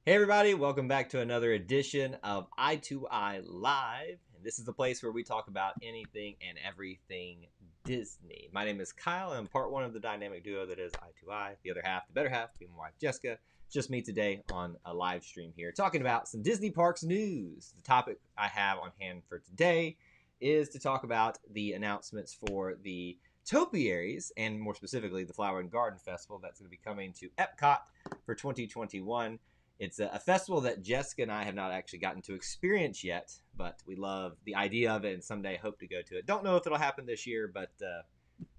Hey everybody, welcome back to another edition of i2i Live. And this is the place where we talk about anything and everything Disney. My name is Kyle, and I'm part one of the dynamic duo that is i2i. The other half, the better half, being my wife Jessica. It's just me today on a live stream here, talking about some Disney Parks news. The topic I have on hand for today is to talk about the announcements for the Topiaries, and more specifically, the Flower and Garden Festival that's going to be coming to Epcot for 2021. It's a festival that Jessica and I have not actually gotten to experience yet, but we love the idea of it and someday hope to go to it. Don't know if it'll happen this year, but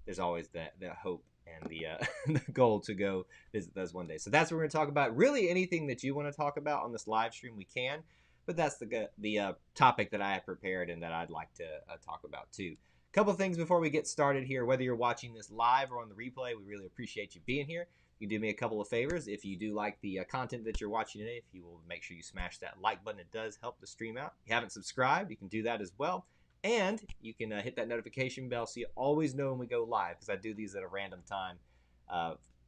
there's always that hope and the goal to go visit those one day. So that's what we're going to talk about. Really, anything that you want to talk about on this live stream, we can. But that's the topic that I have prepared and that I'd like to talk about too. A couple of things before we get started here. Whether you're watching this live or on the replay, we really appreciate you being here. You do me a couple of favors. If you do like the content that you're watching today, if you will make sure you smash that like button, it does help the stream out. If you haven't subscribed, you can do that as well. And you can hit that notification bell so you always know when we go live, because I do these at a random time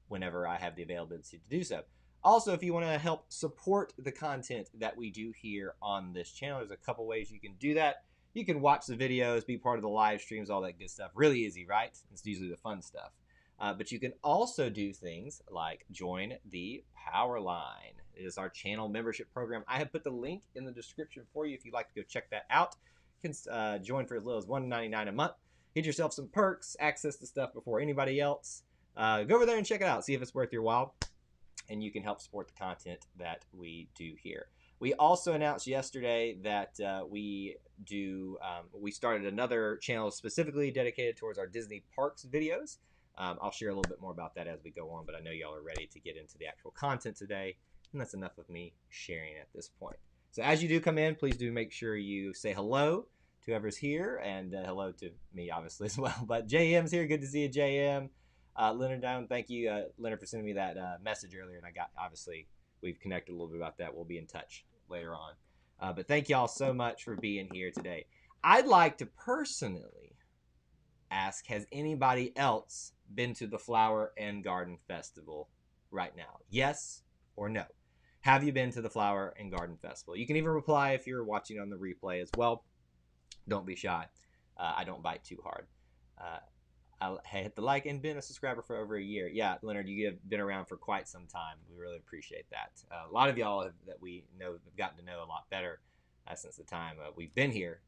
whenever I have the availability to do so. Also, if you want to help support the content that we do here on this channel, there's a couple ways you can do that. You can watch the videos, be part of the live streams, all that good stuff. Really easy, right? It's usually the fun stuff. But you can also do things like join the Power Line. It is our channel membership program. I have put the link in the description for you if you'd like to go check that out. You can join for as little as $1.99 a month. Get yourself some perks, access to stuff before anybody else. Go over there and check it out. See if it's worth your while. And you can help support the content that we do here. We also announced yesterday that we started another channel specifically dedicated towards our Disney Parks videos. I'll share a little bit more about that as we go on, but I know y'all are ready to get into the actual content today, and that's enough of me sharing at this point. So as you do come in, please do make sure you say hello to whoever's here, and hello to me, obviously, as well. But JM's here. Good to see you, JM. Leonard down. Thank you, Leonard, for sending me that message earlier, and obviously, we've connected a little bit about that. We'll be in touch later on. But thank y'all so much for being here today. I'd like to personally ask, has anybody else been to the Flower and Garden Festival right now? Yes or no? Have you been to the Flower and Garden Festival? You can even reply if you're watching on the replay as well. Don't be shy. I don't bite too hard. I hit the like and been a subscriber for over a year. Yeah, Leonard, you have been around for quite some time. We really appreciate that. A lot of y'all that we know have gotten to know a lot better since the time we've been here.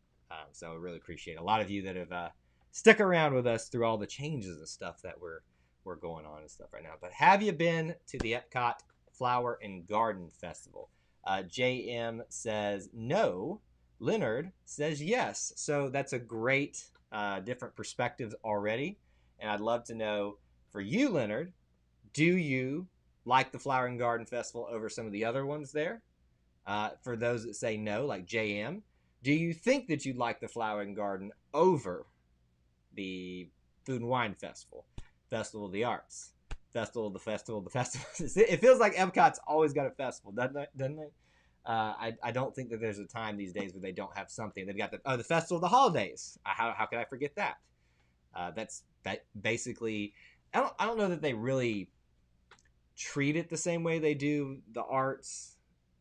So I really appreciate a lot of you that have stick around with us through all the changes and stuff that we're going on and stuff right now. But have you been to the Epcot Flower and Garden Festival? JM says no. Leonard says yes. So that's a great different perspectives already. And I'd love to know, for you, Leonard, do you like the Flower and Garden Festival over some of the other ones there? For those that say no, like JM, do you think that you'd like the Flower and Garden over the Food and Wine Festival, Festival of the Arts, Festival of the Festival of the Festivals? It feels like Epcot's always got a festival, doesn't it? I don't think that there's a time these days where they don't have something. They've got the Festival of the Holidays. How could I forget that? That's basically. I don't know that they really treat it the same way they do the arts,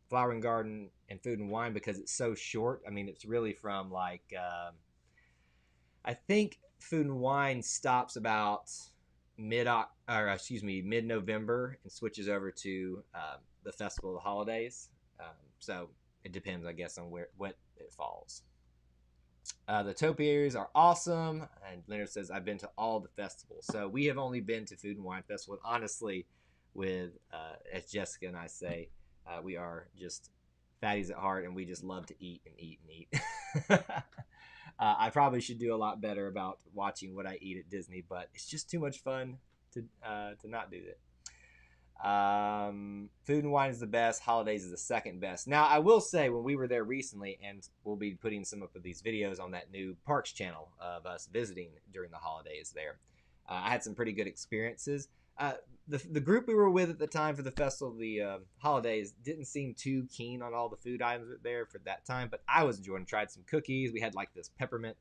Flower and Garden, and Food and Wine, because it's so short. I mean, it's really from like I think Food and Wine stops about mid-November and switches over to the Festival of the Holidays. So it depends, I guess, on what it falls. The Topiaries are awesome, and Leonard says I've been to all the festivals. So we have only been to Food and Wine Festival. Honestly, as Jessica and I say, we are just fatties at heart, and we just love to eat and eat and eat. I probably should do a lot better about watching what I eat at Disney, but it's just too much fun to not do that. Food and Wine is the best. Holidays is the second best. Now, I will say, when we were there recently, and we'll be putting some of these videos on that new Parks channel of us visiting during the holidays there, I had some pretty good experiences. The group we were with at the time for the festival of the holidays didn't seem too keen on all the food items there for that time, but I was enjoying. Tried some cookies. We had like this peppermint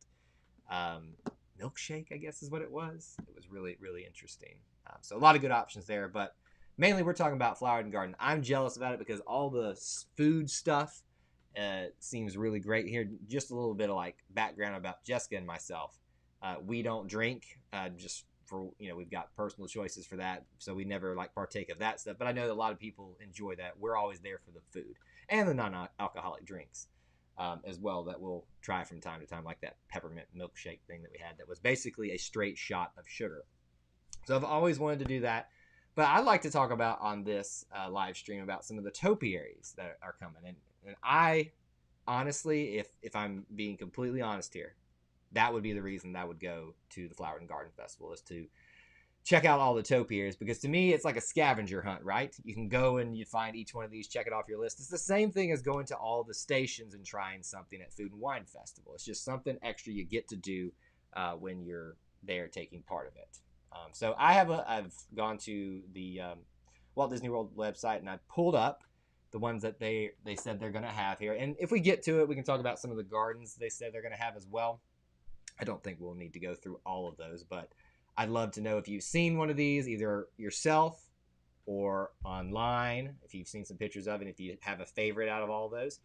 milkshake, I guess is what it was. It was really, really interesting. So a lot of good options there, but Mainly, we're talking about Flower and Garden. I'm jealous about it because all the food stuff seems really great here. Just a little bit of like background about Jessica and myself. We don't drink, just for we've got personal choices for that, so we never like partake of that stuff. But I know that a lot of people enjoy that. We're always there for the food and the non-alcoholic drinks as well that we'll try from time to time, like that peppermint milkshake thing that we had that was basically a straight shot of sugar. So I've always wanted to do that. But I'd like to talk about on this live stream about some of the topiaries that are coming. And I honestly, if I'm being completely honest here, that would be the reason that I would go to the Flower and Garden Festival, is to check out all the topiaries, because to me it's like a scavenger hunt, right? You can go and you find each one of these, check it off your list. It's the same thing as going to all the stations and trying something at Food and Wine Festival. It's just something extra you get to do when you're there taking part of it. So I've gone to the Walt Disney World website and I pulled up the ones that they said they're going to have here. And if we get to it, we can talk about some of the gardens they said they're going to have as well. I don't think we'll need to go through all of those, but I'd love to know if you've seen one of these, either yourself or online, if you've seen some pictures of it, if you have a favorite out of all of those.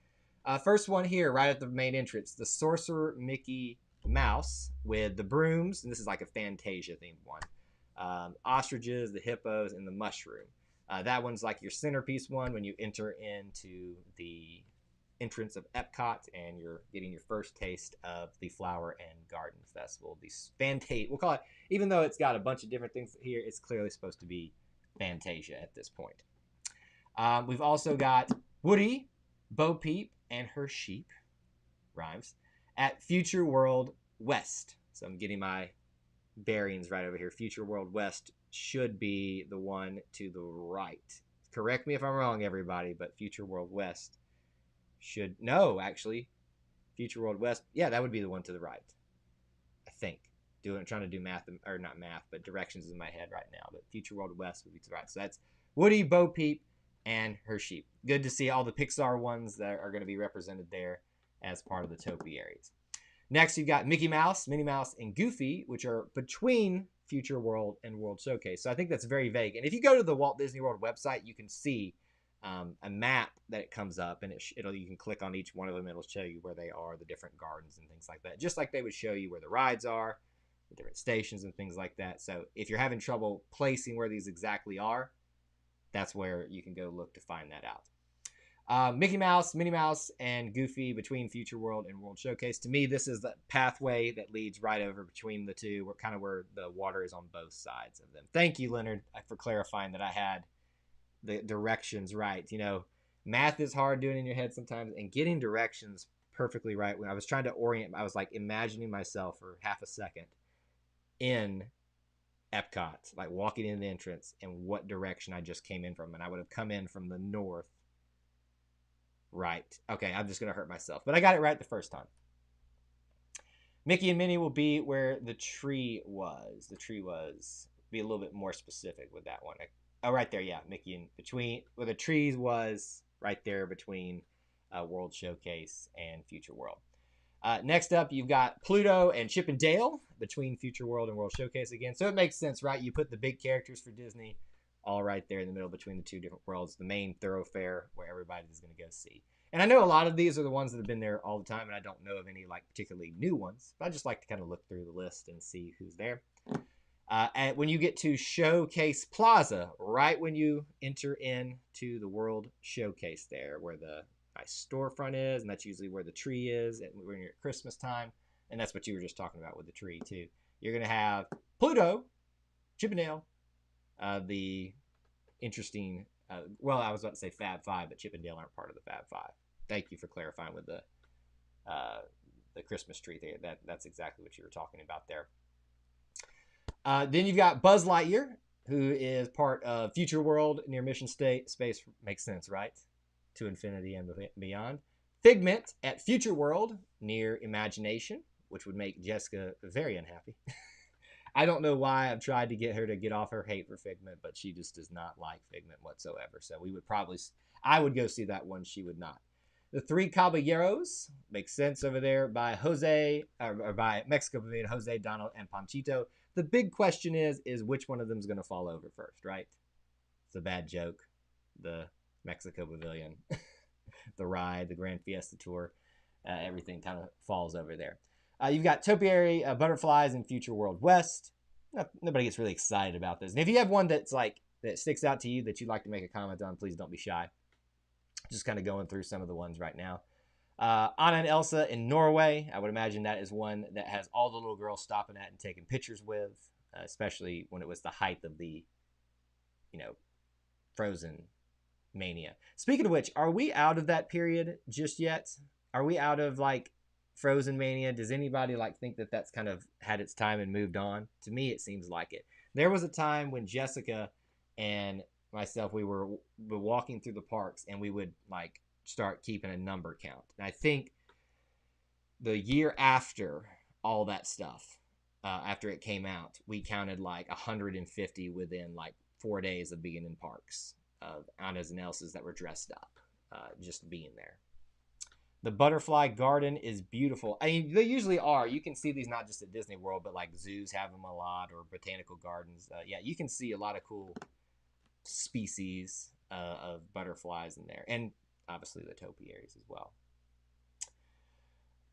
First one here, right at the main entrance, the Sorcerer Mickey Mouse with the brooms, and this is like a Fantasia themed one. Ostriches, the hippos, and the mushroom. That one's like your centerpiece one when you enter into the entrance of Epcot and you're getting your first taste of the Flower and Garden Festival. These we'll call it, even though it's got a bunch of different things here, it's clearly supposed to be Fantasia at this point. We've also got Woody, Bo Peep, and her sheep, rhymes, at Future World West. So I'm getting my bearings right over here. Future World West should be the one to the right. Correct me if I'm wrong, everybody, but Future World West should, no, actually, Future World West, yeah, that would be the one to the right, I think. Trying to do math, or not math, but directions in my head right now. But Future World West would be to the right. So that's Woody, Bo Peep, and her sheep. Good to see all the Pixar ones that are going to be represented there as part of the topiaries. Next, you've got Mickey Mouse, Minnie Mouse, and Goofy, which are between Future World and World Showcase. So I think that's very vague. And if you go to the Walt Disney World website, you can see a map that it comes up, and you can click on each one of them. It'll show you where they are, the different gardens and things like that, just like they would show you where the rides are, the different stations and things like that. So if you're having trouble placing where these exactly are, that's where you can go look to find that out. Mickey Mouse, Minnie Mouse, and Goofy between Future World and World Showcase. To me, this is the pathway that leads right over between the two, where the water is on both sides of them. Thank you, Leonard, for clarifying that I had the directions right. Math is hard doing in your head sometimes, and getting directions perfectly right. When I was trying to orient, I was like imagining myself for half a second in Epcot, like walking in the entrance and what direction I just came in from, and I would have come in from the north. Right. Okay, I'm just gonna hurt myself, but I got it right the first time. Mickey and Minnie will be where the tree was. Be a little bit more specific with that one. Oh, right there, yeah. Mickey and between where the trees was, right there between World Showcase and Future World. Next up, you've got Pluto and Chip and Dale between Future World and World Showcase again. So it makes sense, right? You put the big characters for Disney all right there in the middle between the two different worlds, the main thoroughfare where everybody's going to go see. And I know a lot of these are the ones that have been there all the time, and I don't know of any like particularly new ones, but I just like to kind of look through the list and see who's there. And when you get to Showcase Plaza, right when you enter into the World Showcase there, where the nice storefront is, and that's usually where the tree is when you're at Christmas time, and that's what you were just talking about with the tree too. You're going to have Pluto, Chip and Dale, the interesting, I was about to say Fab Five, but Chip and Dale aren't part of the Fab Five. Thank you for clarifying with the Christmas tree there. That's exactly what you were talking about there. Then you've got Buzz Lightyear, who is part of Future World near Mission Space. Makes sense, right? To Infinity and Beyond. Figment at Future World near Imagination, which would make Jessica very unhappy. I don't know why I've tried to get her to get off her hate for Figment, but she just does not like Figment whatsoever. So I would go see that one. She would not. The Three Caballeros makes sense over there by by Mexico Pavilion, Jose, Donald, and Panchito. The big question is which one of them is going to fall over first, right? It's a bad joke. The Mexico Pavilion, the ride, the Grand Fiesta Tour, everything kind of falls over there. You've got Topiary Butterflies in Future World West. Nobody gets really excited about this. And if you have one that's like that sticks out to you that you'd like to make a comment on, please don't be shy. Just kind of going through some of the ones right now. Anna and Elsa in Norway. I would imagine that is one that has all the little girls stopping at and taking pictures with, especially when it was the height of the, Frozen mania. Speaking of which, are we out of that period just yet? Are we out of like Frozen mania? Does anybody like think that that's kind of had its time and moved on? To me, it seems like it. There was a time when Jessica and myself, we were walking through the parks and we would like start keeping a number count. And I think the year after all that stuff, after it came out, we counted like 150 within like 4 days of being in parks of Anna's and Elsa's that were dressed up, just being there. The Butterfly Garden is beautiful. I mean, they usually are. You can see these not just at Disney World, but like zoos have them a lot, or botanical gardens. Yeah, you can see a lot of cool species of butterflies in there, and obviously the topiaries as well.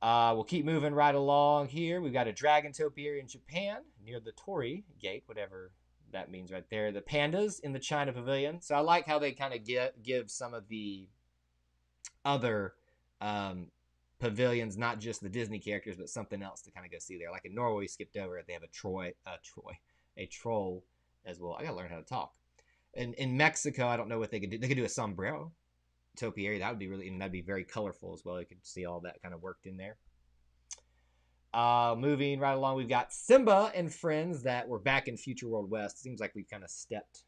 We'll keep moving right along here. We've got a dragon topiary in Japan near the Torii Gate, whatever that means right there. The pandas in the China Pavilion. So I like how they kind of give some of the other pavilions, not just the Disney characters, but something else to kind of go see there. Like in Norway, we skipped over it. They have a troll as well. I gotta learn how to talk. In Mexico, I don't know what they could do. They could do a sombrero topiary. That would be really, and that'd be very colorful as well. You could see all that kind of worked in there. Moving right along, we've got Simba and Friends that were back in Future World West. Seems like we've kind of stepped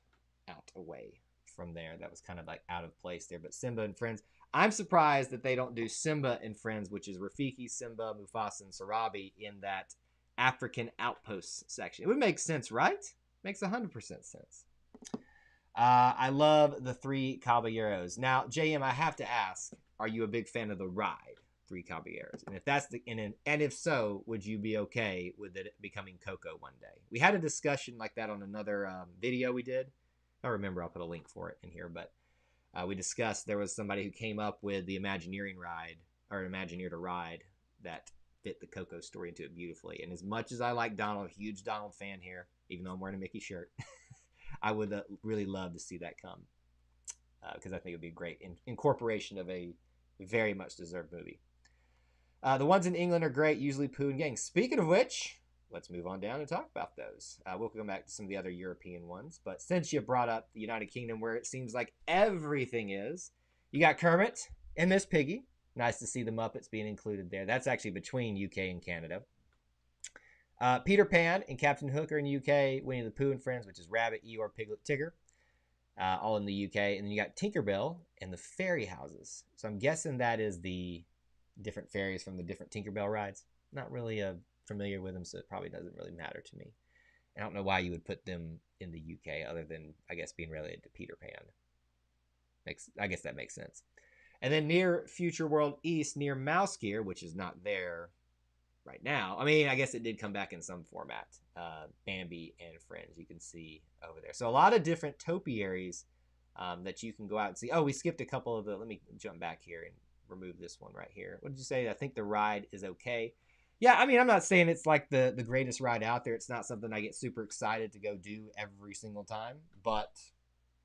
out away from there. That was kind of like out of place there. But Simba and Friends, I'm surprised that they don't do Simba and Friends, which is Rafiki, Simba, Mufasa, and Sarabi in that African outposts section. It would make sense, right? Makes 100% sense. I love the Three Caballeros. Now, JM, I have to ask, are you a big fan of the ride, Three Caballeros? And if that's and if so, would you be okay with it becoming Coco one day? We had a discussion like that on another video we did. I don't remember. I'll put a link for it in here, but we discussed there was somebody who came up with the Imagineering ride, or Imagineer to ride, that fit the Coco story into it beautifully. And as much as I like Donald, huge Donald fan here, even though I'm wearing a Mickey shirt, I would really love to see that come, because I think it would be a great incorporation of a very much deserved movie. The ones in England are great, usually Pooh and Gang. Speaking of which, let's move on down and talk about those. We'll come back to some of the other European ones, but since you brought up the United Kingdom, where it seems like everything is, you got Kermit and Miss Piggy. Nice to see the Muppets being included there. That's actually between UK and Canada. Peter Pan and Captain Hook are in the UK. Winnie the Pooh and Friends, which is Rabbit, Eeyore, Piglet, Tigger, all in the UK. And then you got Tinkerbell and the Fairy Houses. So I'm guessing that is the different fairies from the different Tinkerbell rides. Not really familiar with them, so it probably doesn't really matter to me. I don't know why you would put them in the UK other than, I guess, being related to Peter Pan. I guess that makes sense. And then near Future World East, near Mouse Gear, which is not there right now. I mean, I guess it did come back in some format. Bambi and Friends, you can see over there. So a lot of different topiaries that you can go out and see. Oh, we skipped a couple of the, let me jump back here and remove this one right here. What did you say? I think the ride is okay. Yeah, I mean, I'm not saying it's like the greatest ride out there. It's not something I get super excited to go do every single time, but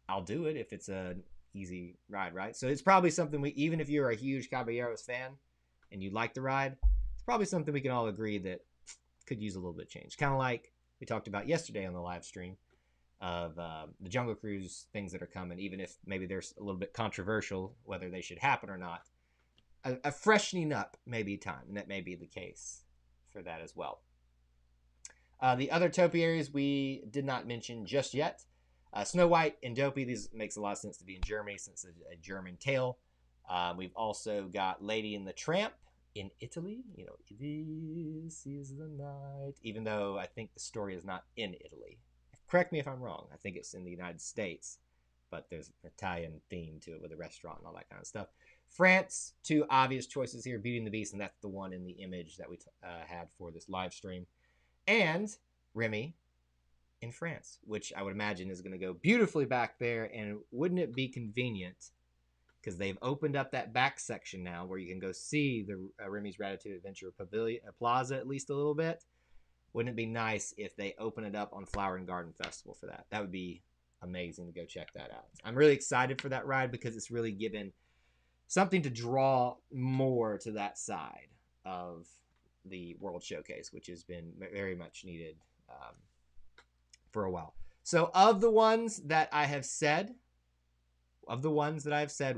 I'll do it if it's an easy ride, right? So it's probably something even if you're a huge Caballeros fan and you like the ride, it's probably something we can all agree that could use a little bit of change. Kind of like we talked about yesterday on the live stream of the Jungle Cruise things that are coming, even if maybe they're a little bit controversial whether they should happen or not. A freshening up may be time, and that may be the case for that as well. The other topiaries we did not mention just yet. Snow White and Dopey, these makes a lot of sense to be in Germany since it's a German tale. We've also got Lady and the Tramp in Italy. You know, this is the night. Even though I think the story is not in Italy. Correct me if I'm wrong. I think it's in the United States, but there's an Italian theme to it with a restaurant and all that kind of stuff. France, two obvious choices here, Beauty and the Beast, and that's the one in the image that we had for this live stream. And Remy in France, which I would imagine is going to go beautifully back there. And wouldn't it be convenient, because they've opened up that back section now where you can go see the Remy's Ratatouille Adventure Pavilion Plaza at least a little bit. Wouldn't it be nice if they open it up on Flower and Garden Festival for that? That would be amazing to go check that out. I'm really excited for that ride because it's really given something to draw more to that side of the World Showcase, which has been very much needed for a while. So of the ones that I have said,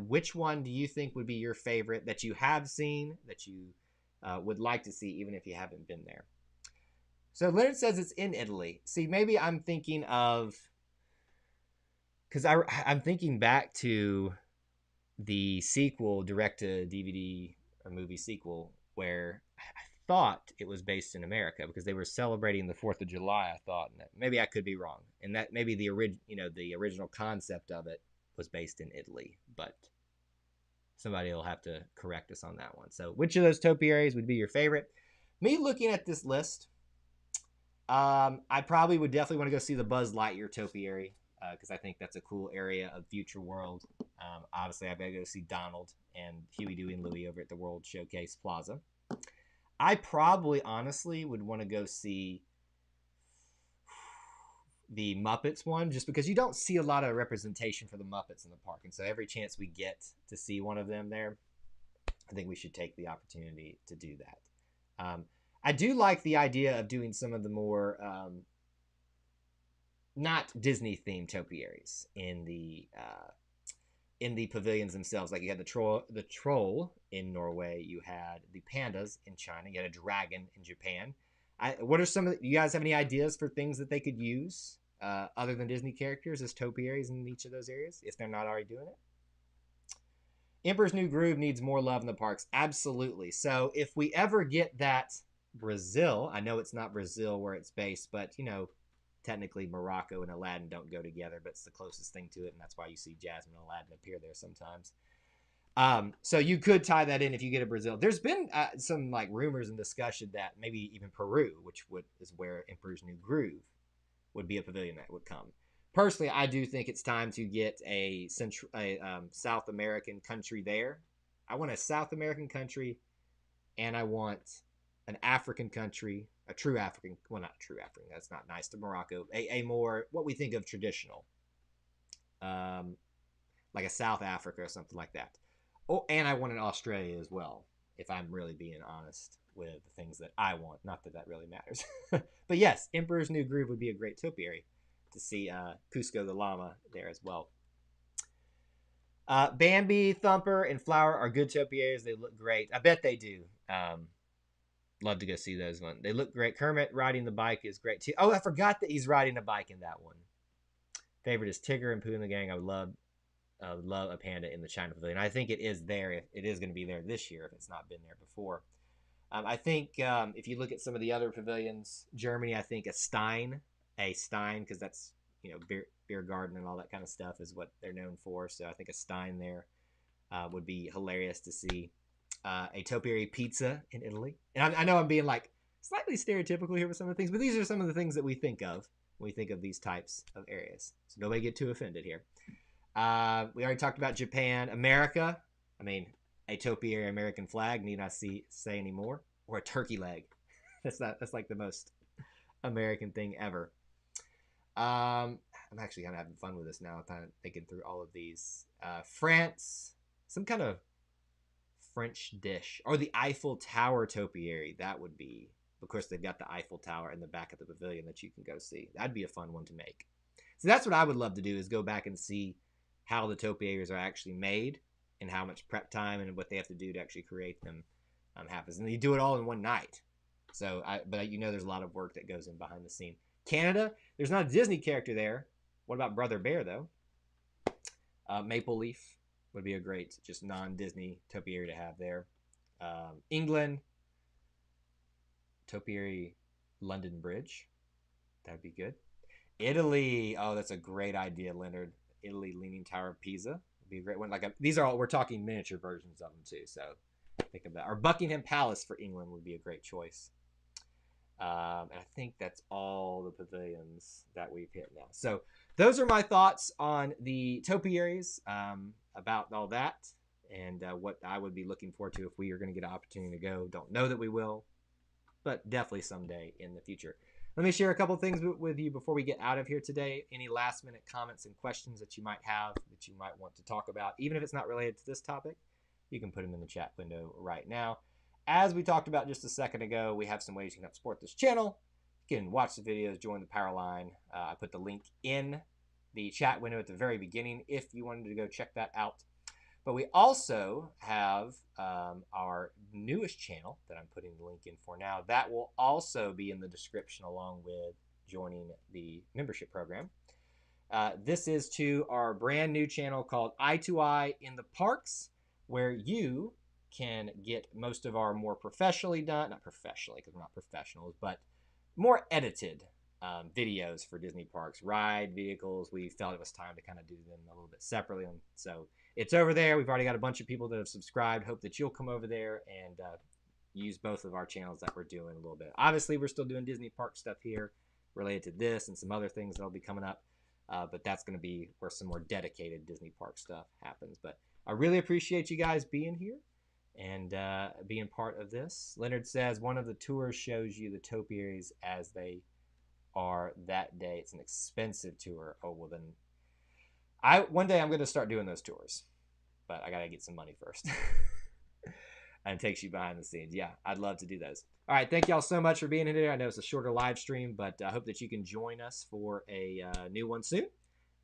which one do you think would be your favorite that you have seen, that you would like to see, even if you haven't been there? So Leonard says it's in Italy. See, maybe I'm thinking of, because I'm thinking back to the sequel, direct-to-DVD or movie sequel, where I thought it was based in America because they were celebrating the 4th of July, I thought. And maybe I could be wrong. And that maybe the original concept of it was based in Italy, but somebody will have to correct us on that one. So which of those topiaries would be your favorite? Me looking at this list, I probably would definitely want to go see the Buzz Lightyear topiary because I think that's a cool area of Future World. Obviously, I've got to go see Donald and Huey, Dewey, and Louie over at the World Showcase Plaza. I probably, honestly, would want to go see the Muppets one, just because you don't see a lot of representation for the Muppets in the park. And so every chance we get to see one of them there, I think we should take the opportunity to do that. I do like the idea of doing some of the more not Disney themed topiaries in the pavilions themselves. Like you had the troll in Norway, you had the pandas in China, you had a dragon in Japan. What are some of you guys have any ideas for things that they could use other than Disney characters as topiaries in each of those areas if they're not already doing it? Emperor's New Groove needs more love in the parks. Absolutely. So if we ever get that Brazil, I know it's not Brazil where it's based, but technically Morocco and Aladdin don't go together, but it's the closest thing to it, and that's why you see Jasmine and Aladdin appear there sometimes. So you could tie that in if you get a Brazil. There's been some like rumors and discussion that maybe even Peru, which is where Emperor's New Groove would be a pavilion that would come. Personally, I do think it's time to get a South American country there. I want a South American country, and I want an African country, a true African, well, not true African, that's not nice to Morocco, a more, what we think of traditional, like a South Africa or something like that. Oh, and I want an Australia as well, if I'm really being honest with the things that I want. Not that that really matters. But yes, Emperor's New Groove would be a great topiary to see Cusco the llama there as well. Bambi, Thumper, and Flower are good topiaries. They look great. I bet they do. Love to go see those ones. They look great. Kermit riding the bike is great too. Oh, I forgot that he's riding a bike in that one. Favorite is Tigger and Pooh and the Gang. I would love a panda in the China Pavilion. I think it is there. It is going to be there this year if it's not been there before. I think if you look at some of the other pavilions, Germany, I think a Stein, because that's beer garden and all that kind of stuff is what they're known for. So I think a Stein there would be hilarious to see. A topiary pizza in Italy, and I know I'm being like slightly stereotypical here with some of the things, but these are some of the things that we think of when we think of these types of areas. So nobody get too offended here. We already talked about Japan, America. I mean, a topiary American flag. Need I say any more? Or a turkey leg. That's like the most American thing ever. I'm actually kind of having fun with this now. I'm kind of thinking through all of these. France, some kind of French dish, or the Eiffel Tower topiary. That would be, of course, they've got the Eiffel Tower in the back of the pavilion that you can go see. That'd be a fun one to make. So that's what I would love to do, is go back and see how the topiaries are actually made and how much prep time and what they have to do to actually create them happens. And you do it all in one night. So, but there's a lot of work that goes in behind the scene. Canada, there's not a Disney character there. What about Brother Bear though? Maple Leaf would be a great, just non-Disney topiary to have there. England, topiary London Bridge. That'd be good. Italy, oh, that's a great idea, Leonard. Italy, Leaning Tower of Pisa would be a great one. These are all, we're talking miniature versions of them too, so think of that. Or Buckingham Palace for England would be a great choice. And I think that's all the pavilions that we've hit now. So those are my thoughts on the topiaries, about all that, and what I would be looking forward to if we are going to get an opportunity to go. Don't know that we will, but definitely someday in the future. Let me share a couple things with you before we get out of here today. Any last minute comments and questions that you might have that you might want to talk about, even if it's not related to this topic, you can put them in the chat window right now. As we talked about just a second ago, we have some ways you can help support this channel. You can watch the videos, join the power line. I put the link in the chat window at the very beginning if you wanted to go check that out. But we also have our newest channel that I'm putting the link in for now. That will also be in the description along with joining the membership program. This is to our brand new channel called i2i in the Parks, where you can get most of our more professionally done, not professionally because we're not professionals, but more edited videos for Disney parks, ride vehicles. We felt it was time to kind of do them a little bit separately. And so it's over there. We've already got a bunch of people that have subscribed. Hope that you'll come over there and use both of our channels that we're doing a little bit. Obviously, we're still doing Disney park stuff here related to this and some other things that'll be coming up. But that's going to be where some more dedicated Disney park stuff happens. But I really appreciate you guys being here and being part of this. Leonard says one of the tours shows you the topiaries as they are that day. It's an expensive tour. Oh, well then one day I'm going to start doing those tours, but I got to get some money first. And it takes you behind the scenes. Yeah, I'd love to do those. All right, thank y'all so much for being here today. I know it's a shorter live stream, but I hope that you can join us for a new one soon.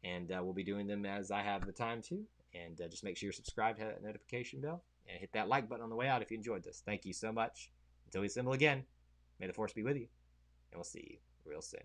And we'll be doing them as I have the time to. And just make sure you're subscribed, hit that notification bell, and hit that like button on the way out if you enjoyed this. Thank you so much. Until we assemble again, may the force be with you, and we'll see you real soon.